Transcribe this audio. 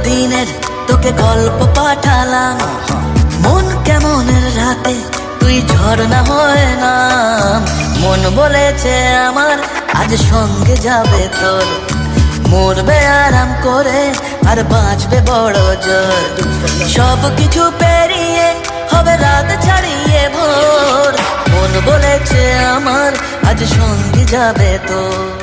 দিনের তোকে গল্প পাঠালাম, মন কেমনের রাতে তুই ঝর্ণা হয়ে নাম। মন বলেছে আমার আজ সঙ্গে যাবে তোর, মরবে আরাম করে আর বাঁচবে বড় জোর। সব কিছু পেরিয়ে হবে রাত ছাড়িয়ে ভোর, মন বলেছে আমার আজ সঙ্গে যাবে তোর।